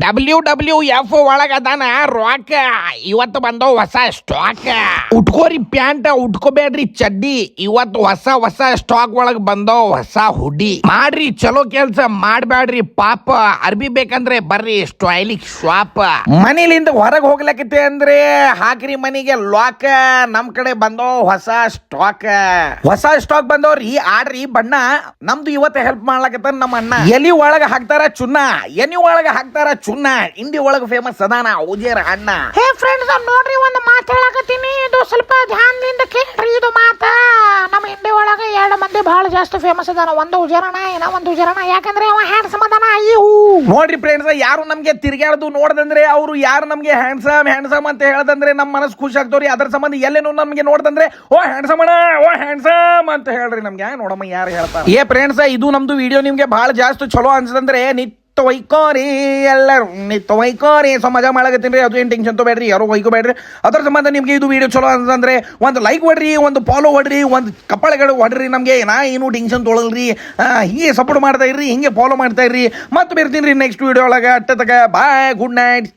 WWF ಒಳಗ ಅದಾನ rock. ಇವತ್ತು ಬಂದವ್ ಹೊಸ ಸ್ಟಾಕ್. ಉಟ್ಕೋರಿ ಪ್ಯಾಂಟ್, ಉಟ್ಕೋಬೇಡ್ರಿ ಚಡ್ಡಿ. ಇವತ್ತು ಹೊಸ ಸ್ಟಾಕ್ ಒಳಗ್ ಬಂದವ್ ಹೊಸ ಹುಡ್ಡಿ. ಮಾಡ್ರಿ ಚಲೋ ಕೆಲ್ಸ, ಮಾಡ್ಬ್ಯಾಡ್ರಿ ಪಾಪ. ಅರ್ಬಿ ಬೇಕಂದ್ರೆ ಬರ್ರಿ ಸ್ಟೈಲಿಕ್ ಶಾಪ್. ಮನಿಲಿಂದ ಹೊರಗೆ ಹೋಗ್ಲಕತ್ತೆ ಅಂದ್ರೆ ಹಾಕ್ರಿ ಮನಿಗೆ ಲಾಕ್. ನಮ್ ಕಡೆ ಬಂದವ್ ಹೊಸ ಸ್ಟಾಕ್ ಬಂದವ್ರಿ. ಆಡ್ರಿ ಬಣ್ಣ. ನಮ್ದು ಇವತ್ತು ಹೆಲ್ಪ್ ಮಾಡ್ಲಕತ್ತ ನಮ್ಮ ಅಣ್ಣ. ಎಲಿ ಒಳಗ ಹಾಕ್ತಾರ ಚುನ್ನ, ಇಂಡಿ ಒಳಗ ಫೇಮಸ್ ಅದಾನ ಔಜೇರ ಅಣ್ಣ. ಹೇ ಫ್ರೆಂಡ್ಸ್, ನೋಡ್ರಿ ಒಂದು ಮಾತು ಹೇಳಕತ್ತೀನಿ, ಇದು ಸ್ವಲ್ಪ ಧ್ಯಾನದಿಂದ ಕೇಳ್ರಿ. ಇದು ಮಾತ ನಮ್ಮ ಇಂಡಿ ಒಳಗ 2 ಮಂದಿ ಬಹಳ ಜಾಸ್ತಿ ಫೇಮಸ್ ಅದಾನ. ಒಂದು ಉಜರಣ, ಒಂದು ಉಜರಣ. ಯಾಕಂದ್ರೆ ಅವ ಹ್ಯಾಂಡ್ಸಮ್ ಅದಾನ. ಅಯ್ಯೋ ನೋಡ್ರಿ ಫ್ರೆಂಡ್ಸ್, ಯಾರು ನಮ್ಗೆ ತಿರ್ಗಾಡ್ದು ನೋಡ್ದಂದ್ರೆ, ಅವ್ರು ಯಾರು ನಮ್ಗೆ ಹ್ಯಾಂಡ್ಸಮ್ ಅಂತ ಹೇಳ್ದಂದ್ರೆ ನಮ್ಮ ಮನಸ್ಸು ಖುಷಿ ಆಗ್ತವ್ರಿ. ಅದ್ರ ಸಂಬಂಧ ಎಲ್ಲೇನು ನಮ್ಗೆ ನೋಡ್ದಂದ್ರೆ ಓ ಹ್ಯಾಂಡ್ಸಮ್ ಅಣ್ಣ, ಓ ಹ್ಯಾಂಡ್ಸಮ್ ಅಂತ ಹೇಳ್ರಿ. ನಮ್ಗೆ ನೋಡಮ್ಮ ಯಾರು ಹೇಳ್ತಾರೆ. ಏ ಫ್ರೆಂಡ್ಸ್, ಇದು ನಮ್ದು ವಿಡಿಯೋ ನಿಮ್ಗೆ ಬಹಳ ಜಾಸ್ತಿ ಚಲೋ ಅನ್ಸದಂದ್ರೆ ಒಯ್ಕೋರಿ, ಎಲ್ಲರೂ ಒಯ್ಕೋರಿ. ಸೊ ಮಜಾ ಮಾಡಕತ್ತೀನಿ. ಅದು ಏನು ಟೆನ್ಷನ್ ತಗೋಬೇಡ್ರಿ, ಯಾರು ಒಯ್ಕೋಬೇಡ್ರಿ. ಅದ್ರ ಸಂಬಂಧ ನಿಮ್ಗೆ ಇದು ವಿಡಿಯೋ ಚಲೋ ಅಂತಂದ್ರೆ ಒಂದು ಲೈಕ್ ಹೊಡ್ರಿ, ಒಂದು ಫಾಲೋ ಹೊಡ್ರಿ, ಒಂದು ಕಪ್ಪಳಗಳು ಹೊಡ್ರಿ. ನಮಗೆ ಏನು ಟೆನ್ಷನ್ ತೊಗೊಳ್ರಿ. ಹೀಗೆ ಸಪೋರ್ಟ್ ಮಾಡ್ತಾ ಇರ್ರಿ, ಹಿಂಗೆ ಫಾಲೋ ಮಾಡ್ತಾ ಇರ್ರಿ. ಮತ್ತೆ ಬರ್ತೀನಿ ರೀ ನೆಕ್ಸ್ಟ್ ವಿಡಿಯೋ ಒಳಗೆ. ಅಟ್ಟತಕ ಬಾಯ್, ಗುಡ್ ನೈಟ್.